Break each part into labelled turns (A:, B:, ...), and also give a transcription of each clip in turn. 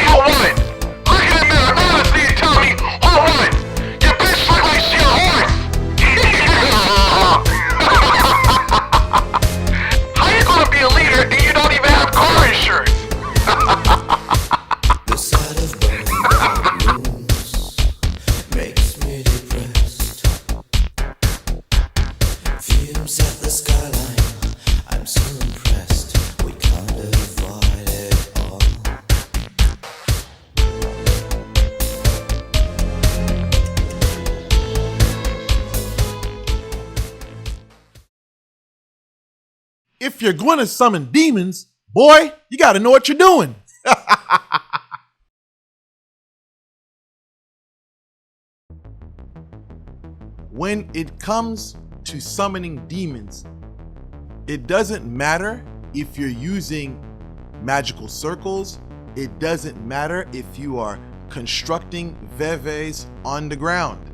A: what? Look in the mirror honestly and tell me what? Your bitch look like she a horse. How you gonna be a leader and you don't even have car insurance?
B: The sight of burning rooms makes me depressed. Fumes at the skyline, I'm so impressed. We can't avoid it all.
C: If you're going to summon demons, boy, you got to know what you're doing. When it comes to summoning demons, it doesn't matter if you're using magical circles. It doesn't matter if you are constructing veves on the ground.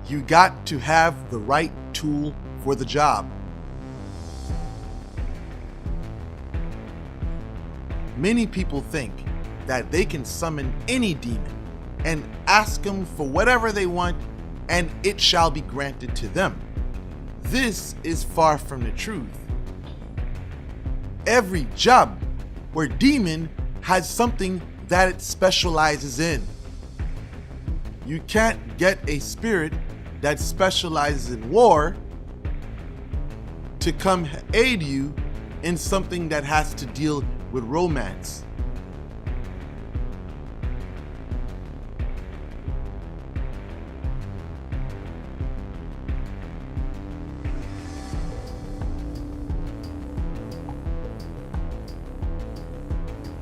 C: You got to have the right tool for the job. Many people think that they can summon any demon and ask them for whatever they want and it shall be granted to them. This is far from the truth. Every job or demon has something that it specializes in. You can't get a spirit that specializes in war to come aid you in something that has to deal with romance.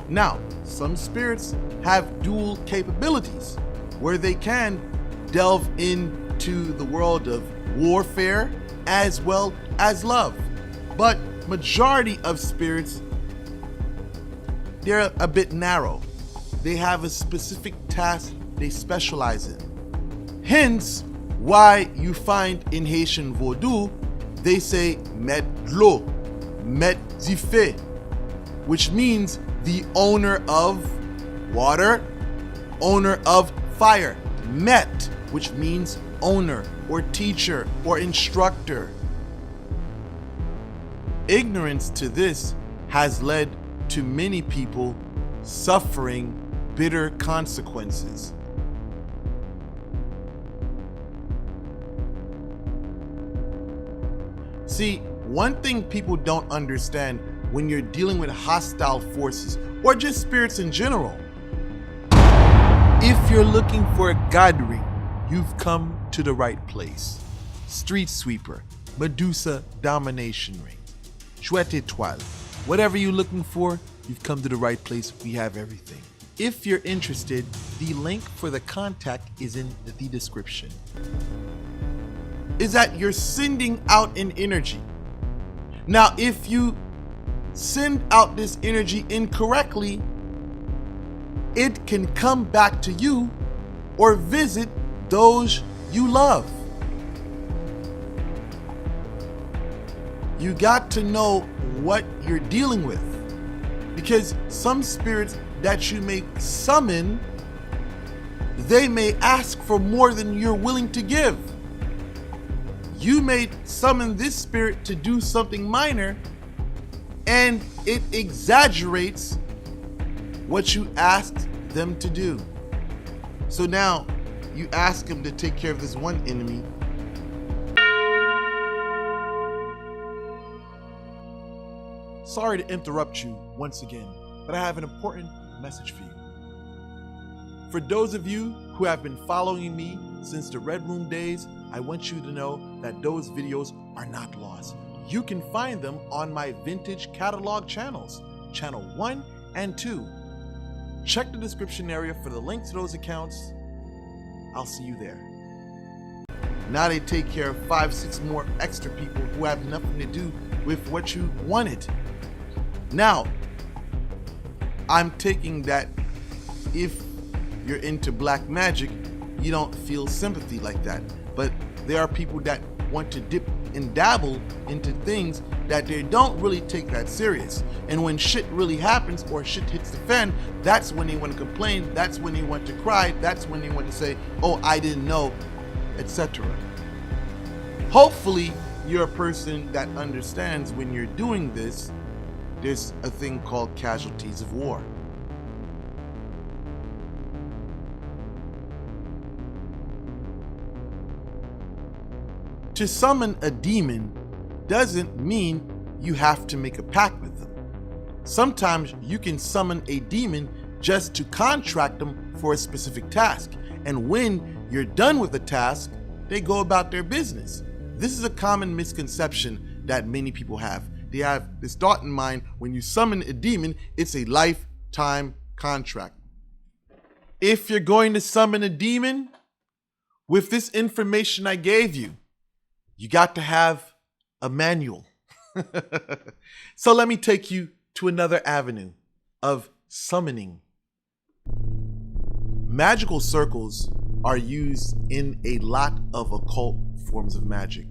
C: Now, some spirits have dual capabilities where they can delve into the world of warfare as well as love. But majority of spirits, they're a bit narrow. They have a specific task they specialize in. Hence, why you find in Haitian Vodou, they say met l'eau, met du feu, which means the owner of water, owner of fire. Met, which means owner or teacher or instructor. Ignorance to this has led to many people suffering bitter consequences. See, one thing people don't understand when you're dealing with hostile forces or just spirits in general, if you're looking for a god ring, you've come to the right place. Street sweeper, Medusa domination ring, Chouette étoile. Whatever you're looking for, you've come to the right place. We have everything. If you're interested, the link for the contact is in the description. Is that you're sending out an energy. Now, if you send out this energy incorrectly, it can come back to you or visit those you love. You got to know what you're dealing with, because some spirits that you may summon, they may ask for more than you're willing to give. You may summon this spirit to do something minor, and it exaggerates what you asked them to do. So now you ask them to take care of this one enemy. Sorry to interrupt you once again, but I have an important message for you. For those of you who have been following me since the Red Room days, I want you to know that those videos are not lost. You can find them on my vintage catalog channels, channel 1 and 2. Check the description area for the link to those accounts. I'll see you there. Now they take care of 5-6 more extra people who have nothing to do with what you wanted. Now, I'm taking that if you're into black magic, you don't feel sympathy like that. But there are people that want to dip and dabble into things that they don't really take that serious. And when shit really happens or shit hits the fan, that's when they want to complain, that's when they want to cry, that's when they want to say, oh, I didn't know, etc. Hopefully, you're a person that understands when you're doing this, there's a thing called casualties of war. To summon a demon doesn't mean you have to make a pact with them. Sometimes you can summon a demon just to contract them for a specific task. And when you're done with the task, they go about their business. This is a common misconception that many people have. They have this thought in mind: when you summon a demon, it's a lifetime contract. If you're going to summon a demon, with this information I gave you, you got to have a manual. So let me take you to another avenue of summoning. Magical circles are used in a lot of occult forms of magic.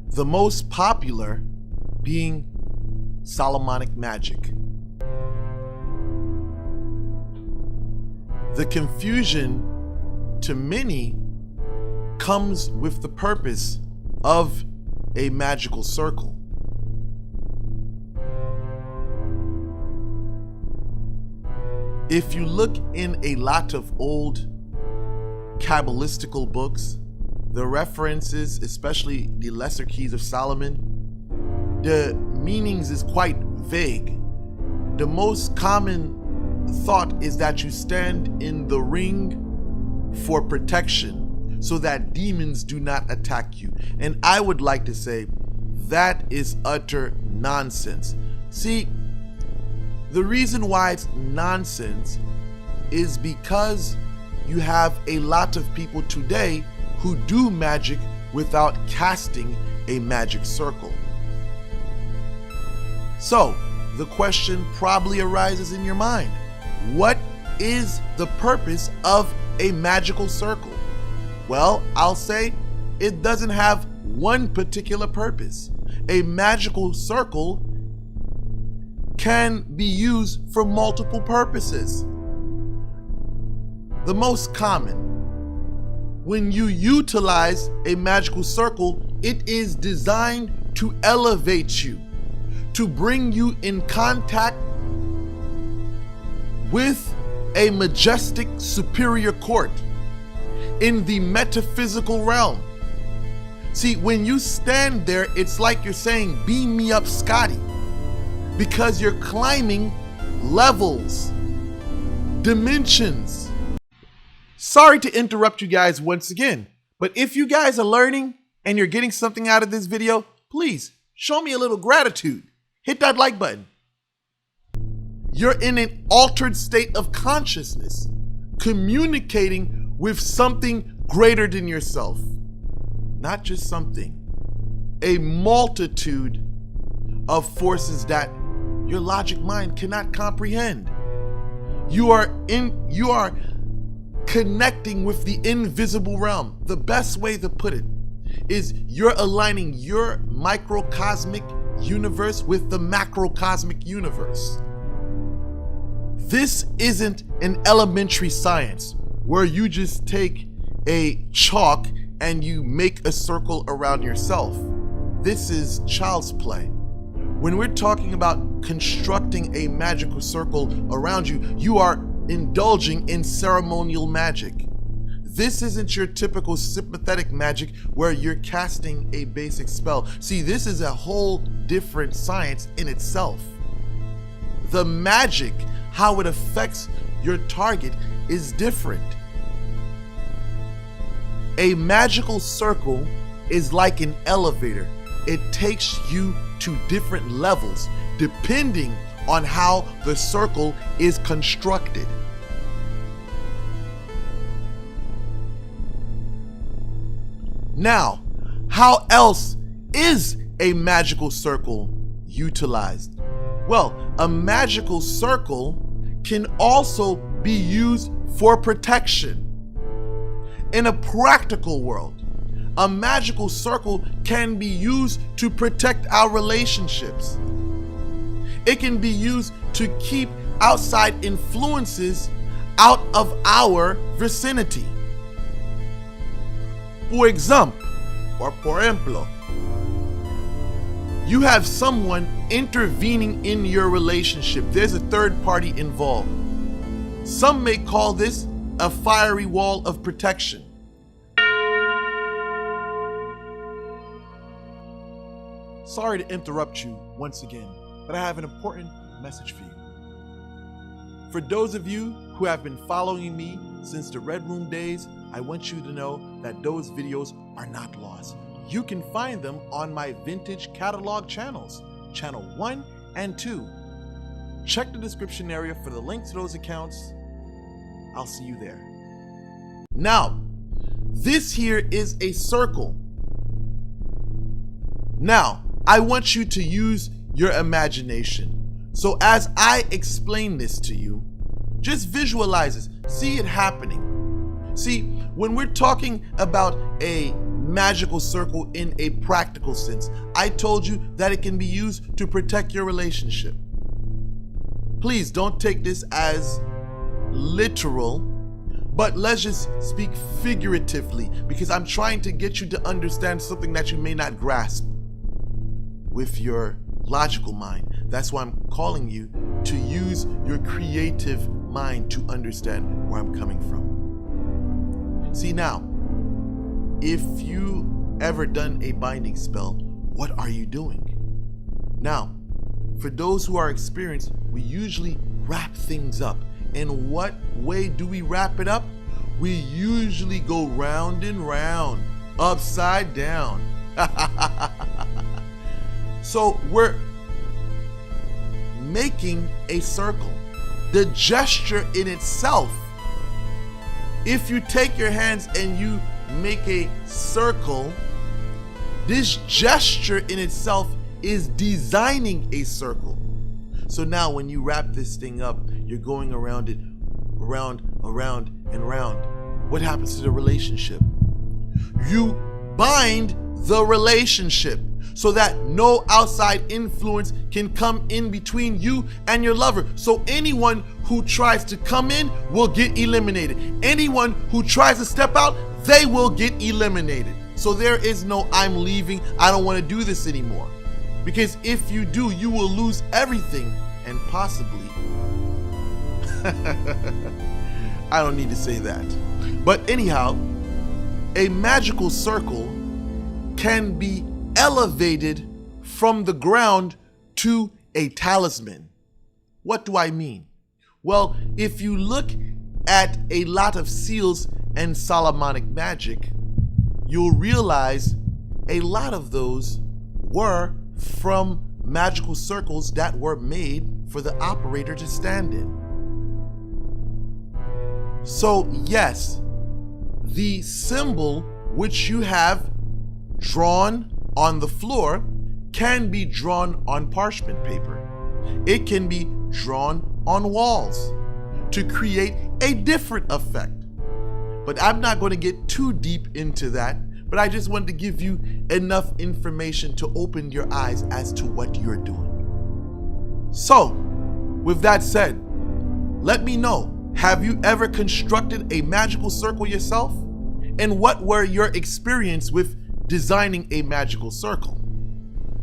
C: The most popular being Solomonic magic. The confusion to many comes with the purpose of a magical circle. If you look in a lot of old Kabbalistical books, the references, especially the Lesser Keys of Solomon, the meanings is quite vague. The most common thought is that you stand in the ring for protection so that demons do not attack you. And I would like to say that is utter nonsense. See, the reason why it's nonsense is because you have a lot of people today who do magic without casting a magic circle. So, the question probably arises in your mind: what is the purpose of a magical circle? Well, I'll say it doesn't have one particular purpose. A magical circle can be used for multiple purposes. The most common, when you utilize a magical circle, it is designed to elevate you, to bring you in contact with a majestic superior court in the metaphysical realm. See, when you stand there, it's like you're saying, beam me up, Scotty, because you're climbing levels, dimensions. Sorry to interrupt you guys once again, but if you guys are learning and you're getting something out of this video, please show me a little gratitude. Hit that like button. You're in an altered state of consciousness, communicating with something greater than yourself. Not just something, a multitude of forces that your logic mind cannot comprehend. You are connecting with the invisible realm. The best way to put it is you're aligning your microcosmic universe with the macrocosmic universe. This isn't an elementary science where you just take a chalk and you make a circle around yourself. This is child's play. When we're talking about constructing a magical circle around you, you are indulging in ceremonial magic. This isn't your typical sympathetic magic where you're casting a basic spell. See, this is a whole different science in itself. The magic, how it affects your target, is different. A magical circle is like an elevator. It takes you to different levels depending on how the circle is constructed. Now, how else is a magical circle utilized? Well, a magical circle can also be used for protection. In a practical world, a magical circle can be used to protect our relationships. It can be used to keep outside influences out of our vicinity. Por ejemplo, you have someone intervening in your relationship. There's a third party involved. Some may call this a fiery wall of protection. Sorry to interrupt you once again, but I have an important message for you. For those of you who have been following me since the Red Room days, I want you to know that those videos are not lost. You can find them on my vintage catalog channels, channel 1 and 2. Check the description area for the link to those accounts. I'll see you there. Now, this here is a circle. Now, I want you to use your imagination. So as I explain this to you, just visualize this, see it happening. See, when we're talking about a magical circle in a practical sense, I told you that it can be used to protect your relationship. Please don't take this as literal, but let's just speak figuratively, because I'm trying to get you to understand something that you may not grasp with your logical mind. That's why I'm calling you to use your creative mind to understand where I'm coming from. See now, if you ever done a binding spell, what are you doing? Now, for those who are experienced, we usually wrap things up. In what way do we wrap it up? We usually go round and round, upside down. So we're making a circle. The gesture in itself, if you take your hands and you make a circle, this gesture in itself is designing a circle. So now when you wrap this thing up, you're going around it, around, and round. What happens to the relationship? You bind the relationship so that no outside influence can come in between you and your lover. So anyone who tries to come in will get eliminated. Anyone who tries to step out, they will get eliminated. So there is no I'm leaving, I don't want to do this anymore. Because if you do, you will lose everything and possibly I don't need to say that. But anyhow, a magical circle can be elevated from the ground to a talisman. What do I mean? Well, if you look at a lot of seals and Solomonic magic, you'll realize a lot of those were from magical circles that were made for the operator to stand in. So yes, the symbol which you have drawn on the floor can be drawn on parchment paper. It can be drawn on walls to create a different effect. But I'm not going to get too deep into that, but I just wanted to give you enough information to open your eyes as to what you're doing. So, with that said, let me know, have you ever constructed a magical circle yourself? And what were your experience with designing a magical circle?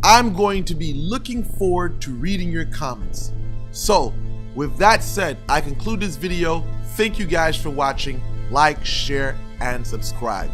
C: I'm going to be looking forward to reading your comments. So, with that said, I conclude this video. Thank you guys for watching. Like, share, and subscribe.